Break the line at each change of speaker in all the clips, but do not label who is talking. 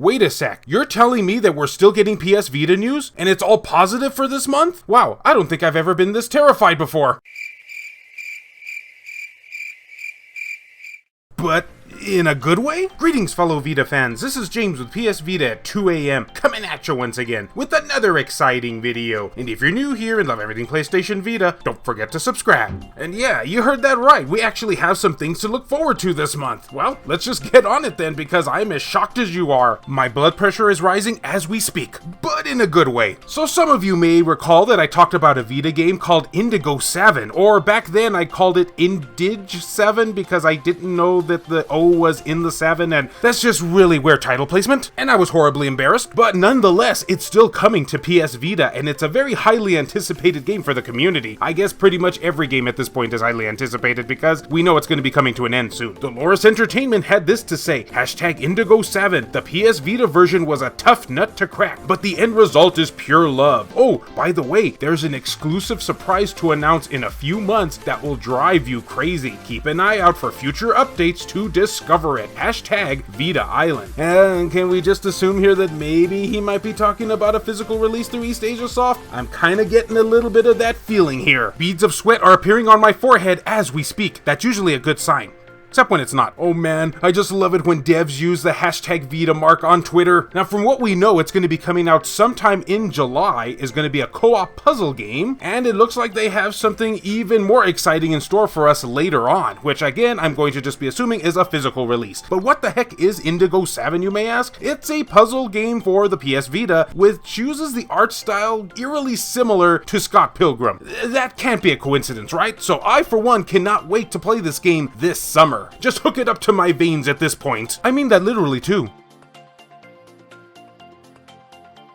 Wait a sec, you're telling me that we're still getting PS Vita news? And it's all positive for this month? Wow, I don't think I've ever been this terrified before. But in a good way? Greetings, fellow Vita fans. This is James with PS Vita at 2 AM, coming at you once again with another exciting video. And if you're new here and love everything PlayStation Vita, don't forget to subscribe. And yeah, you heard that right. We actually have some things to look forward to this month. Well, let's just get on it then, because I'm as shocked as you are. My blood pressure is rising as we speak, but in a good way. So some of you may recall that I talked about a Vita game called Indigo 7, or back then I called it Indig 7 because I didn't know that the O was in the 7, and that's just really weird title placement, and I was horribly embarrassed, but nonetheless, it's still coming to PS Vita, and it's a very highly anticipated game for the community. I guess pretty much every game at this point is highly anticipated because we know it's going to be coming to an end soon. Dolores Entertainment had this to say, hashtag Indigo 7, the PS Vita version was a tough nut to crack, but the end result is pure love. Oh, by the way, there's an exclusive surprise to announce in a few months that will drive you crazy. Keep an eye out for future updates to discover it. Hashtag Vita Island. And can we just assume here that maybe he might be talking about a physical release through East Asia Soft? I'm kinda getting a little bit of that feeling here. Beads of sweat are appearing on my forehead as we speak. That's usually a good sign. Except when it's not. Oh man, I just love it when devs use the hashtag Vita mark on Twitter. Now from what we know, it's going to be coming out sometime in July, is going to be a co-op puzzle game, and it looks like they have something even more exciting in store for us later on, which again, I'm going to just be assuming is a physical release. But what the heck is Indigo 7, you may ask? It's a puzzle game for the PS Vita, which uses the art style eerily similar to Scott Pilgrim. That can't be a coincidence, right? So I, for one, cannot wait to play this game this summer. Just hook it up to my veins at this point. I mean that literally too.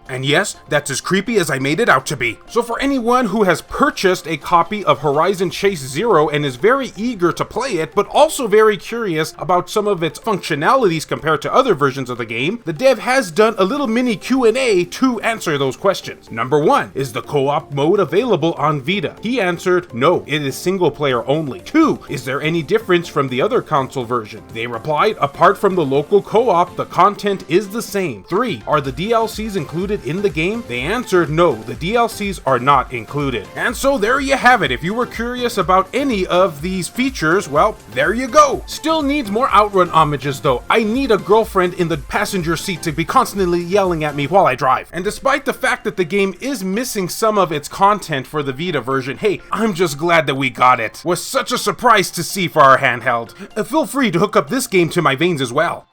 And yes, that's as creepy as I made it out to be. So for anyone who has purchased a copy of Horizon Chase Zero and is very eager to play it, but also very curious about some of its functionalities compared to other versions of the game, the dev has done a little mini Q&A to answer those questions. Number 1, is the co-op mode available on Vita? He answered, no, it is single player only. 2, is there any difference from the other console version? They replied, apart from the local co-op, the content is the same. 3, are the DLCs included in the game? They answered no, the DLCs are not included. And so there you have it. If you were curious about any of these features, well, there you go. Still needs more Outrun homages though. I need a girlfriend in the passenger seat to be constantly yelling at me while I drive. And despite the fact that the game is missing some of its content for the Vita version, hey, I'm just glad that we got it. It was such a surprise to see for our handheld. Feel free to hook up this game to my veins as well.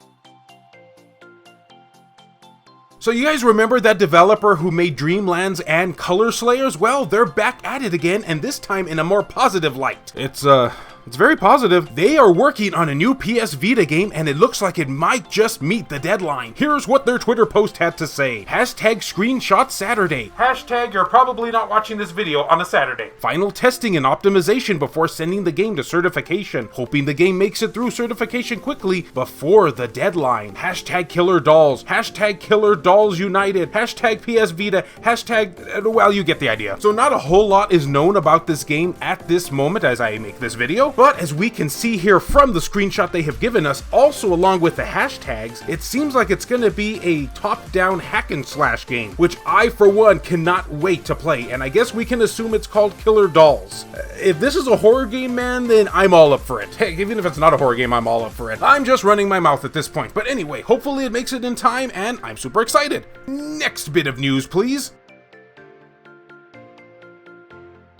So you guys remember that developer who made Dreamlands and Color Slayers? Well, they're back at it again, and this time in a more positive light. It's very positive. They are working on a new PS Vita game, and it looks like it might just meet the deadline. Here's what their Twitter post had to say. Hashtag screenshot Saturday. Hashtag you're probably not watching this video on a Saturday. Final testing and optimization before sending the game to certification. Hoping the game makes it through certification quickly before the deadline. Hashtag killer dolls. Hashtag killer dolls united. Hashtag PS Vita. Hashtag, well, you get the idea. So not a whole lot is known about this game at this moment as I make this video. But as we can see here from the screenshot they have given us, also along with the hashtags, it seems like it's going to be a top-down hack and slash game, which I, for one, cannot wait to play, and I guess we can assume it's called Killer Dolls. If this is a horror game, man, then I'm all up for it. Heck, even if it's not a horror game, I'm all up for it. I'm just running my mouth at this point, but anyway, hopefully it makes it in time, and I'm super excited. Next bit of news, please.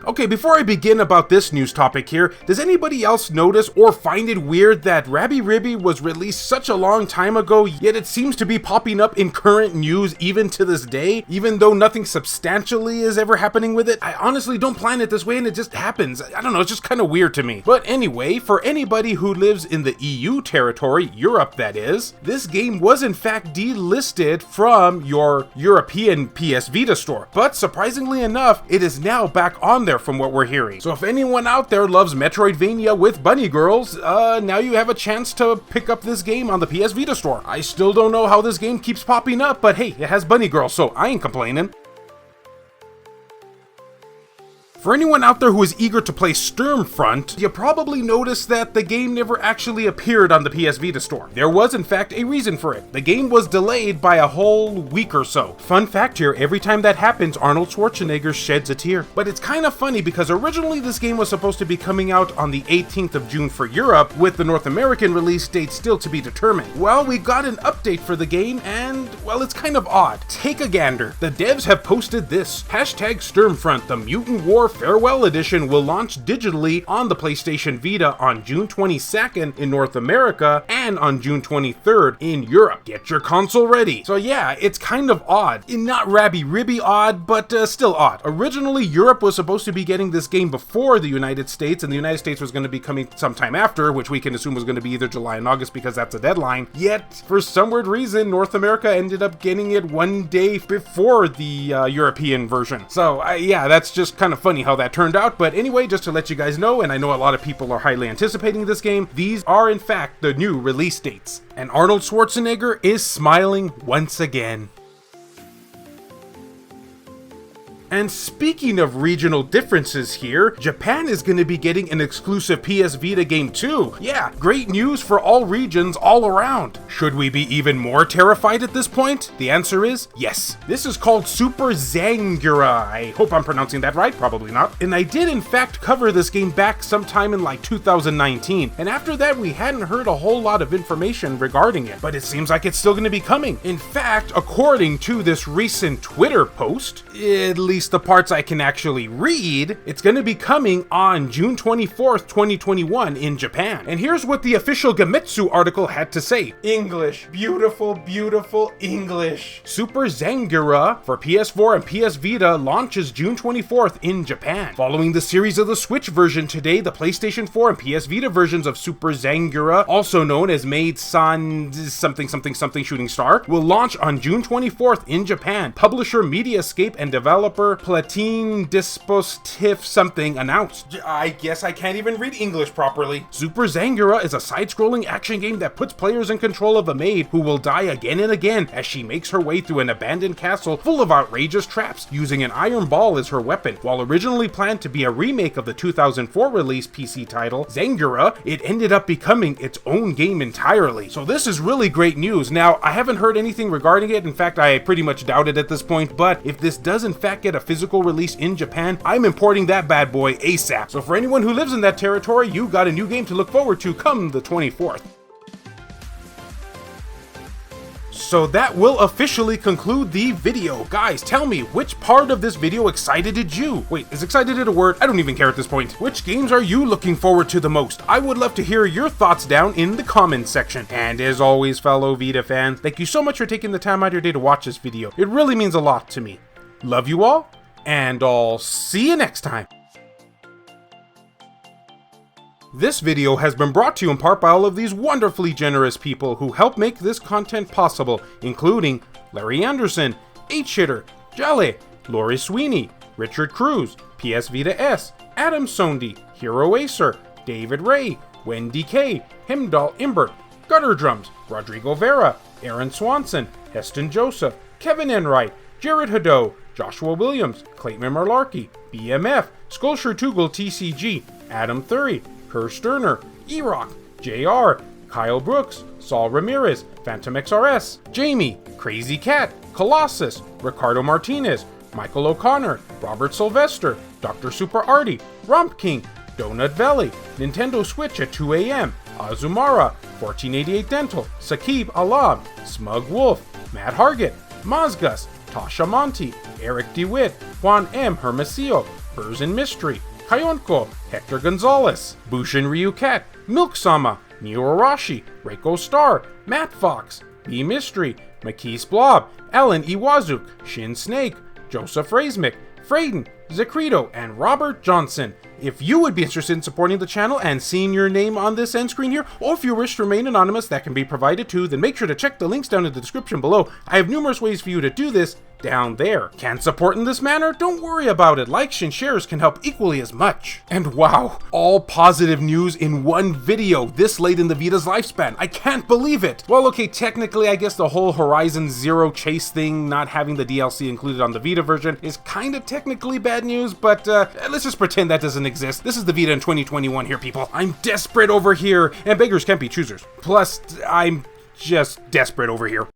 Okay, before I begin about this news topic here, does anybody else notice or find it weird that Rabi was released such a long time ago, yet it seems to be popping up in current news even to this day, even though nothing substantially is ever happening with it? I honestly don't plan it this way and it just happens. I don't know, it's just kind of weird to me. But anyway, for anybody who lives in the EU territory, Europe that is, this game was in fact delisted from your European PS Vita store. But surprisingly enough, it is now back on there from what we're hearing. So if anyone out there loves Metroidvania with bunny girls, now you have a chance to pick up this game on the PS Vita store. I still don't know how this game keeps popping up, but hey, it has bunny girls, so I ain't complaining. For anyone out there who is eager to play Sturmfront, you probably noticed that the game never actually appeared on the PS Vita store. There was in fact a reason for it. The game was delayed by a whole week or so. Fun fact here, every time that happens, Arnold Schwarzenegger sheds a tear. But it's kind of funny because originally this game was supposed to be coming out on the 18th of June for Europe, with the North American release date still to be determined. Well, we got an update for the game and, well, it's kind of odd. Take a gander. The devs have posted this. #Sturmfront, the Mutant War Farewell Edition will launch digitally on the PlayStation Vita on June 22nd in North America and on June 23rd in Europe. Get your console ready. So yeah, it's kind of odd. Not Ribi odd, but still odd. Originally, Europe was supposed to be getting this game before the United States, and the United States was going to be coming sometime after, which we can assume was going to be either July and August because that's a deadline. Yet, for some weird reason, North America ended up getting it one day before the European version. So yeah, that's just kind of funny how that turned out. But anyway, just to let you guys know, and I know a lot of people are highly anticipating this game, these are in fact the new release dates. And Arnold Schwarzenegger is smiling once again. And speaking of regional differences here, Japan is going to be getting an exclusive PS Vita game too. Yeah, great news for all regions all around. Should we be even more terrified at this point? The answer is yes. This is called Super Zangyura. I hope I'm pronouncing that right, probably not. And I did in fact cover this game back sometime in like 2019. And after that, we hadn't heard a whole lot of information regarding it, but it seems like it's still going to be coming. In fact, according to this recent Twitter post, at least the parts I can actually read, it's going to be coming on June 24th, 2021 in Japan. And here's what the official Gametsu article had to say. English. Beautiful, beautiful English. Super Zangyura for PS4 and PS Vita launches June 24th in Japan. Following the series of the Switch version today, the PlayStation 4 and PS Vita versions of Super Zangyura, also known as Maid-san something something something shooting star, will launch on June 24th in Japan. Publisher Mediascape and developer Platine Dispositif something announced. I guess I can't even read English properly. Super Zangyura is a side-scrolling action game that puts players in control of a maid who will die again and again as she makes her way through an abandoned castle full of outrageous traps, using an iron ball as her weapon. While originally planned to be a remake of the 2004 release PC title, Zangyura, it ended up becoming its own game entirely. So this is really great news. Now, I haven't heard anything regarding it. In fact, I pretty much doubt it at this point, but if this does in fact get a physical release in Japan, I'm importing that bad boy ASAP. So for anyone who lives in that territory, you got a new game to look forward to come the 24th. So that will officially conclude the video. Guys, tell me, which part of this video excited you? Wait, is excited a word? I don't even care at this point. Which games are you looking forward to the most? I would love to hear your thoughts down in the comments section. And as always, fellow Vita fans, thank you so much for taking the time out of your day to watch this video. It really means a lot to me. Love you all, and I'll see you next time. This video has been brought to you in part by all of these wonderfully generous people who help make this content possible, including Larry Anderson, H-Hitter, Jale, Lori Sweeney, Richard Cruz, PS Vita S, Adam Sondi, Hero Acer, David Ray, Wendy K, Hemdall Imbert, Gutter Drums, Rodrigo Vera, Aaron Swanson, Heston Joseph, Kevin Enright, Jared Haddo, Joshua Williams, Clayton Merlarkey, BMF, Skulshire Tugel TCG, Adam Thury, Kerr Sterner, E-Rock, JR, Kyle Brooks, Saul Ramirez, Phantom XRS, Jamie, Crazy Cat, Colossus, Ricardo Martinez, Michael O'Connor, Robert Sylvester, Dr. Super Artie, Romp King, Donut Valley, Nintendo Switch at 2 a.m., Azumara, 1488 Dental, Sakib Alab, Smug Wolf, Matt Hargett, Mazgus, Tasha Monty, Eric DeWitt, Juan M. Hermosillo, Burzin Mystery, Kayonko, Hector Gonzalez, Bushin Ryu Cat, Milk Sama, Neo Arashi, Reiko Star, Matt Fox, B Mystery, Makis Blob, Ellen Iwazuk, Shin Snake, Joseph Razmick, Frayden, Zacrito, and Robert Johnson. If you would be interested in supporting the channel and seeing your name on this end screen here, or if you wish to remain anonymous, that can be provided too, then make sure to check the links down in the description below. I have numerous ways for you to do this, down there. Can't support in this manner? Don't worry about it. Likes and shares can help equally as much. And wow, all positive news in one video this late in the Vita's lifespan. I can't believe it. Well, okay, technically, I guess the whole Horizon Zero Chase thing, not having the DLC included on the Vita version, is kind of technically bad news, but let's just pretend that doesn't exist. This is the Vita in 2021 here, people. I'm desperate over here, and beggars can't be choosers. Plus, I'm just desperate over here.